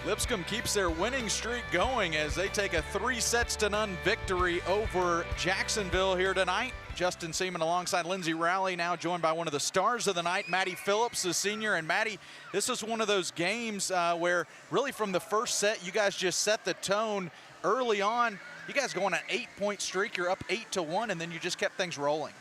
Lipscomb keeps their winning streak going as they take a 3-0 victory over Jacksonville here tonight. Justin Seaman alongside Lindsay Rowley, now joined by one of the stars of the night, Maddie Phillips, the senior. And Maddie, this is one of those games where really from the first set, you guys just set the tone early on. You guys go on an 8-point streak, you're up 8-1, and then you just kept things rolling.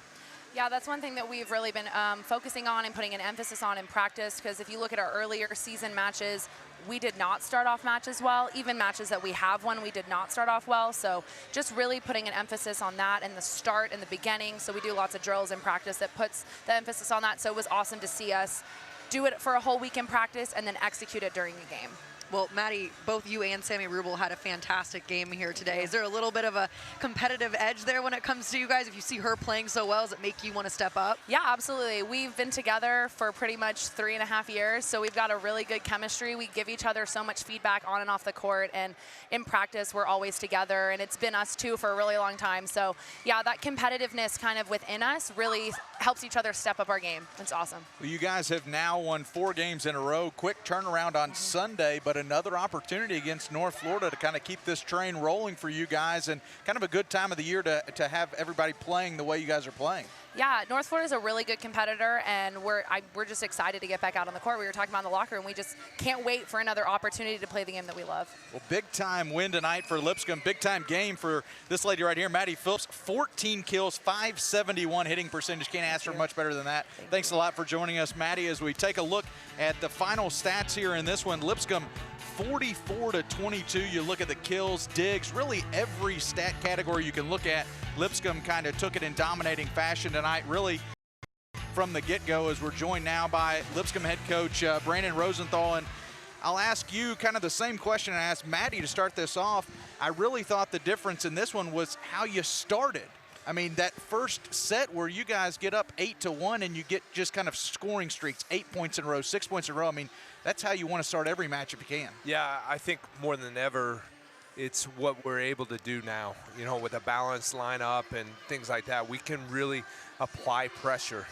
Yeah, that's one thing that we've really been focusing on and putting an emphasis on in practice, because if you look at our earlier season matches, we did not start off matches well. Even matches that we have won, we did not start off well. So just really putting an emphasis on that in the start and the beginning. So we do lots of drills in practice that puts the emphasis on that. So it was awesome to see us do it for a whole week in practice and then execute it during the game. Well, Maddie, both you and Sammy Rubel had a fantastic game here today. Is there a little bit of a competitive edge there when it comes to you guys? If you see her playing so well, does it make you want to step up? Yeah, absolutely. We've been together for pretty much 3.5 years, so we've got a really good chemistry. We give each other so much feedback on and off the court, and in practice, we're always together, and it's been us two for a really long time. So, yeah, that competitiveness kind of within us really helps each other step up our game. It's awesome. Well, you guys have now won 4 games in a row. Quick turnaround on Sunday, but another opportunity against North Florida to kind of keep this train rolling for you guys, and kind of a good time of the year to have everybody playing the way you guys are playing. Yeah, North Florida is a really good competitor, and we're just excited to get back out on the court. We were talking about in the locker room. We just can't wait for another opportunity to play the game that we love. Well, big-time win tonight for Lipscomb. Big-time game for this lady right here, Maddie Phillips. 14 kills, 571 hitting percentage. Can't ask for much better than that. Thanks a lot for joining us, Maddie, as we take a look at the final stats here in this one. Lipscomb 44-22. You look at the kills, digs, really every stat category you can look at. Lipscomb kind of took it in dominating fashion tonight, really from the get-go, as we're joined now by Lipscomb head coach Brandon Rosenthal. And I'll ask you kind of the same question I asked Maddie to start this off. I really thought the difference in this one was how you started. I mean, that first set where you guys get up 8-1 and you get just kind of scoring streaks, 8 points in a row, 6 points in a row. I mean, that's how you want to start every match if you can. Yeah, I think more than ever, it's what we're able to do now. You know, with a balanced lineup and things like that, we can really apply pressure.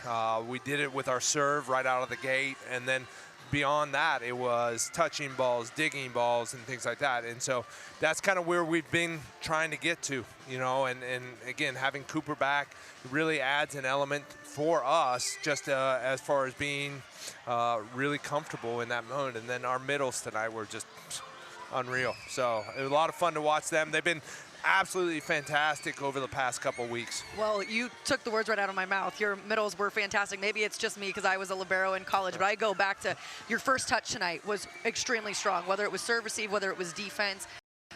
We did it with our serve right out of the gate, and then beyond that, it was touching balls, digging balls, and things like that. And so that's kind of where we've been trying to get to, you know, and again, having Cooper back really adds an element for us just as far as being really comfortable in that mode. And then our middles tonight were just unreal. So it was a lot of fun to watch them. They've been absolutely fantastic over the past couple weeks. Well, you took the words right out of my mouth. Your middles were fantastic. Maybe it's just me because I was a libero in college, but I go back to your first touch tonight was extremely strong, whether it was serve receive, whether it was defense.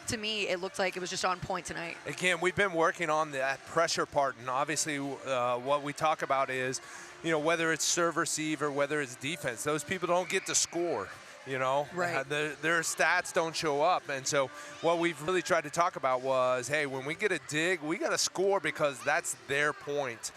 To me, it looked like it was just on point tonight. Again, we've been working on that pressure part, and obviously what we talk about is, you know, whether it's serve receive or whether it's defense, those people don't get to score. You know, right. Their stats don't show up. And so what we've really tried to talk about was, hey, when we get a dig, we got to score because that's their point.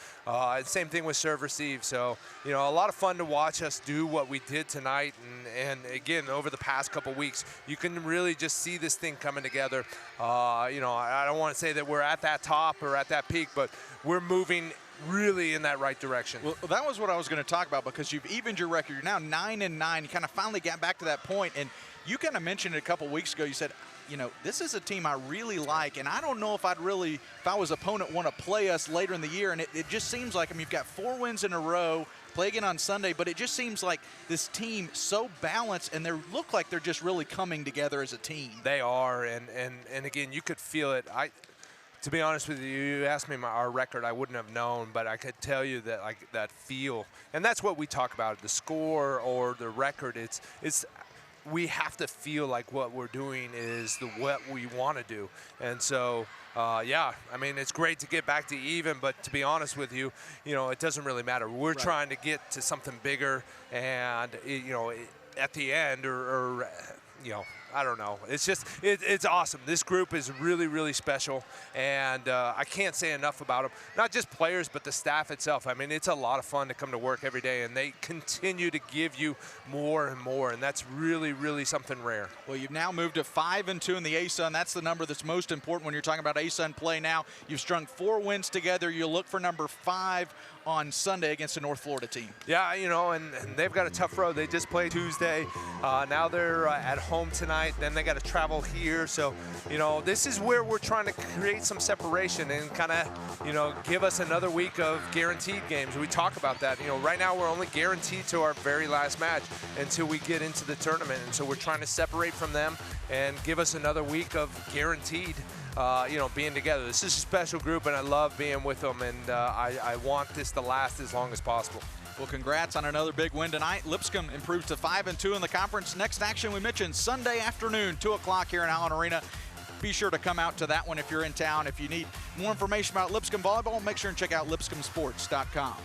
Same thing with serve receive. So, you know, a lot of fun to watch us do what we did tonight. And again, over the past couple weeks, you can really just see this thing coming together. You know, I don't want to say that we're at that top or at that peak, but we're moving really in that right direction. Well, that was what I was going to talk about, because you've evened your record. You're now 9-9. You kind of finally got back to that point, and you kind of mentioned it a couple weeks ago. You said, you know, this is a team I really like, and I don't know if if I was opponent, want to play us later in the year. And it just seems like, I mean, you've got 4 wins in a row, play again on Sunday, but it just seems like this team so balanced, and they look like they're just really coming together as a team. They are, and again, you could feel it. To be honest with you, you asked me our record, I wouldn't have known, but I could tell you that, like, that feel, and that's what we talk about, the score or the record. It's we have to feel like what we're doing is what we want to do, and so yeah, I mean, it's great to get back to even, but to be honest with you, you know, it doesn't really matter. We're trying to get to something bigger, and you know, at the end, or you know, I don't know. It's just, it's awesome. This group is really, really special, and I can't say enough about them. Not just players, but the staff itself. I mean, it's a lot of fun to come to work every day, and they continue to give you more and more, and that's really, really something rare. Well, you've now moved to 5-2 in the ASUN. That's the number that's most important when you're talking about ASUN play now. You've strung 4 wins together. You look for number 5 on Sunday against a North Florida team. Yeah, you know, and they've got a tough road. They just played Tuesday. Now they're at home tonight. Then they got to travel here. So, you know, this is where we're trying to create some separation and kind of, you know, give us another week of guaranteed games. We talk about that. You know, right now we're only guaranteed to our very last match until we get into the tournament. And so we're trying to separate from them and give us another week of guaranteed you know, being together. This is a special group, and I love being with them, and I want this to last as long as possible. Well, congrats on another big win tonight. Lipscomb improves to 5-2 in the conference. Next action we mentioned Sunday afternoon, 2 o'clock here in Allen Arena. Be sure to come out to that one if you're in town. If you need more information about Lipscomb volleyball, make sure and check out lipscombsports.com.